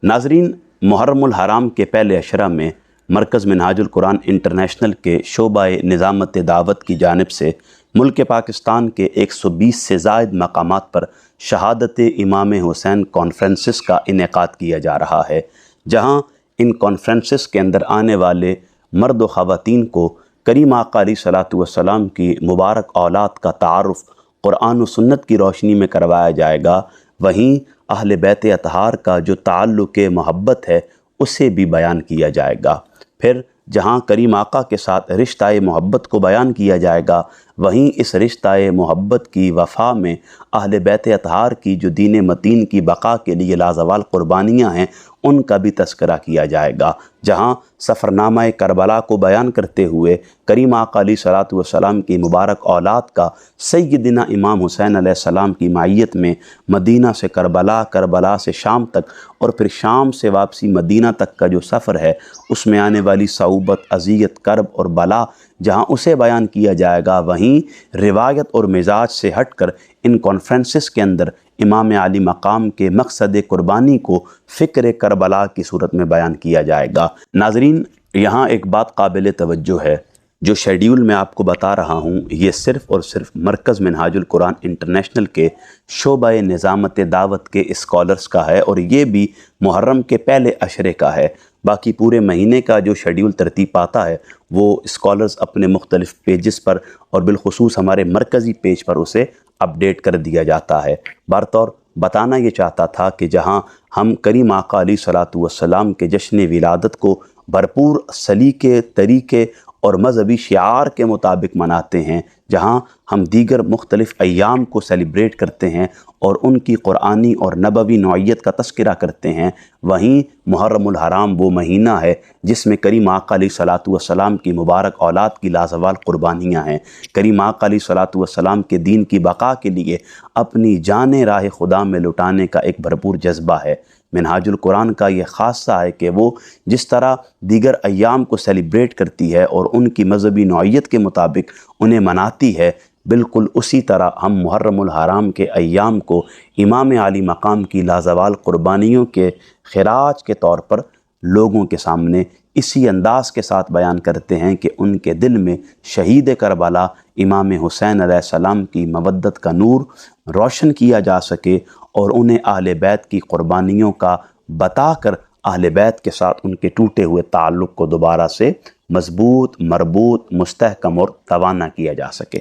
ناظرین، محرم الحرام کے پہلے عشرہ میں مرکز منہاج القرآن انٹرنیشنل کے شعبہ نظامت دعوت کی جانب سے ملک پاکستان کے 120 سے زائد مقامات پر شہادت امام حسین کانفرنسز کا انعقاد کیا جا رہا ہے، جہاں ان کانفرنسز کے اندر آنے والے مرد و خواتین کو کریم آقا علیہ الصلوۃ والسلام کی مبارک اولاد کا تعارف قرآن و سنت کی روشنی میں کروایا جائے گا۔ وہیں اہل بیت اطہار کا جو تعلق محبت ہے اسے بھی بیان کیا جائے گا۔ پھر جہاں کریم آقا کے ساتھ رشتہ محبت کو بیان کیا جائے گا، وہیں اس رشتہ محبت کی وفا میں اہل بیت اطہار کی جو دین متین کی بقا کے لیے لازوال قربانیاں ہیں ان کا بھی تذکرہ کیا جائے گا۔ جہاں سفرنامہ کربلا کو بیان کرتے ہوئے کریم آقا علیہ الصلوۃ والسلام کی مبارک اولاد کا سیدنا امام حسین علیہ السلام کی معیت میں مدینہ سے کربلا، کربلا سے شام تک اور پھر شام سے واپسی مدینہ تک کا جو سفر ہے اس میں آنے والی صعوبت، اذیت، کرب اور بلا جہاں اسے بیان کیا جائے گا، وہیں روایت اور مزاج سے ہٹ کر ان کانفرنسز کے اندر امام علی مقام کے مقصد قربانی کو فکر کربلا کی صورت میں بیان کیا جائے گا۔ ناظرین، یہاں ایک بات قابل توجہ ہے، جو شیڈیول میں آپ کو بتا رہا ہوں یہ صرف اور صرف مرکز منہاج القرآن انٹرنیشنل کے شعبہ نظامت دعوت کے اسکالرز کا ہے، اور یہ بھی محرم کے پہلے عشرے کا ہے۔ باقی پورے مہینے کا جو شیڈیول ترتیب پاتا ہے وہ اسکالرز اپنے مختلف پیجز پر اور بالخصوص ہمارے مرکزی پیج پر اسے اپڈیٹ کر دیا جاتا ہے۔ بارطور بتانا یہ چاہتا تھا کہ جہاں ہم کریم آقا علیہ الصلوۃ والسلام کے جشن ولادت کو بھرپور سلیقے، طریقے اور مذہبی شعار کے مطابق مناتے ہیں، جہاں ہم دیگر مختلف ایام کو سیلیبریٹ کرتے ہیں اور ان کی قرآنی اور نبوی نوعیت کا تذکرہ کرتے ہیں، وہیں محرم الحرام وہ مہینہ ہے جس میں کریم آقا علیہ الصلوۃ والسلام کی مبارک اولاد کی لازوال قربانیاں ہیں۔ کریم آقا علیہ الصلوۃ والسلام کے دین کی بقا کے لیے اپنی جانیں راہ خدا میں لٹانے کا ایک بھرپور جذبہ ہے۔ منہاج القرآن کا یہ خاصہ ہے کہ وہ جس طرح دیگر ایام کو سیلیبریٹ کرتی ہے اور ان کی مذہبی نوعیت کے مطابق انہیں مناتی ہے، بالکل اسی طرح ہم محرم الحرام کے ایام کو امام علی مقام کی لازوال قربانیوں کے خراج کے طور پر لوگوں کے سامنے اسی انداز کے ساتھ بیان کرتے ہیں کہ ان کے دل میں شہید کربلا امام حسین علیہ السلام کی مودت کا نور روشن کیا جا سکے اور انہیں اہل بیت کی قربانیوں کا بتا کر اہل بیت کے ساتھ ان کے ٹوٹے ہوئے تعلق کو دوبارہ سے مضبوط، مربوط، مستحکم اور توانا کیا جا سکے۔